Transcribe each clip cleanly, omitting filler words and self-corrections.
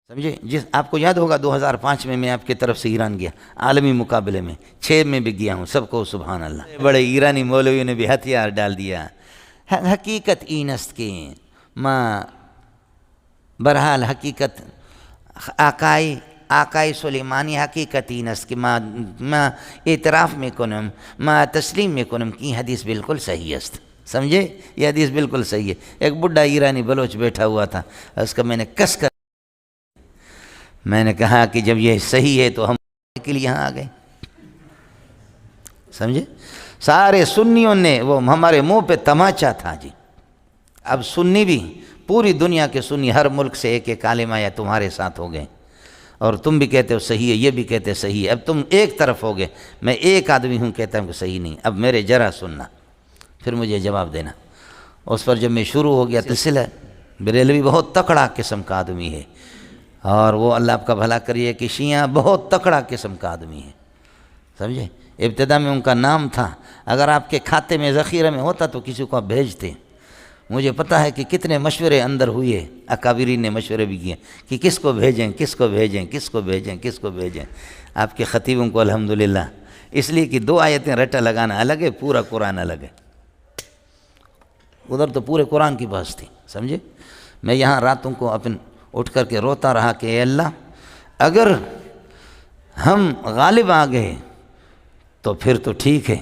سمجھے؟ آپ کو یاد ہوگا 2005 میں آپ کی طرف سے ایران گیا عالمی مقابلے میں، 6 میں بھی گیا ہوں، سب کو سبحان اللہ۔ بڑے ایرانی مولویوں نے بھی ہتھیار ڈال دیا، حقیقت اینست کے ماں برحال حقیقت آقای سلیمانی حقیقت اینست کہ ما اعتراف میں کنم ما تسلیم میں کنم کی حدیث بالکل صحیح است۔ سمجھے؟ یہ حدیث بالکل صحیح ہے۔ ایک بڈھا ایرانی بلوچ بیٹھا ہوا تھا، اس کا میں نے کس کر میں نے کہا کہ جب یہ صحیح ہے تو ہم کے لیے یہاں آ گئے۔ سمجھے؟ سارے سنیوں نے وہ ہمارے منہ پہ تماچا تھا جی۔ اب سنی بھی پوری دنیا کے سنی ہر ملک سے ایک ایک عالم آیا تمہارے ساتھ ہو گئے، اور تم بھی کہتے ہو صحیح ہے، یہ بھی کہتے صحیح ہے۔ اب تم ایک طرف ہو گئے، میں ایک آدمی ہوں کہتا ہوں کہ صحیح نہیں، اب میرے ذرا سننا پھر مجھے جواب دینا۔ اس پر جب میں شروع ہو گیا سلسلہ، بریلوی بہت تکڑا قسم کا آدمی ہے، اور وہ اللہ آپ کا بھلا کریے کہ شیعہ بہت تکڑا قسم کا آدمی ہے۔ سمجھے؟ ابتدا میں ان کا نام تھا، اگر آپ کے کھاتے میں ذخیرہ میں ہوتا تو کسی کو آپ بھیجتے۔ مجھے پتہ ہے کہ کتنے مشورے اندر ہوئے، اکابرین نے مشورے بھی کیے کہ کس کو بھیجیں کس کو بھیجیں کس کو بھیجیں کس کو بھیجیں۔ آپ کے خطیبوں کو الحمدللہ، اس لیے کہ 2 آیتیں رٹا لگانا الگ ہے، پورا قرآن الگ ہے۔ ادھر تو پورے قرآن کی بحث تھی۔ سمجھے؟ میں یہاں راتوں کو اٹھ کر کے روتا رہا کہ اے اللہ، اگر ہم غالب آ گئے تو پھر تو ٹھیک ہے،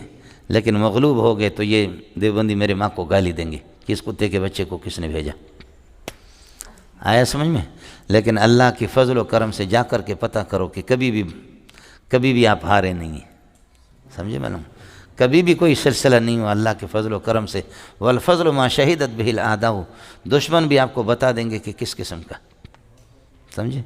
لیکن مغلوب ہو گئے تو یہ دیوبندی میرے ماں کو گالی دیں گے کہ اس کتے کے بچے کو کس نے بھیجا۔ آیا سمجھ میں؟ لیکن اللہ کی فضل و کرم سے جا کر کے پتہ کرو کہ کبھی بھی آپ ہارے نہیں ہیں۔ سمجھے معلوم؟ کبھی بھی کوئی سلسلہ نہیں ہوا اللہ کے فضل و کرم سے۔ والفضل ما شہدت بہ الاعداء، دشمن بھی آپ کو بتا دیں گے کہ کس قسم کا۔ سمجھے؟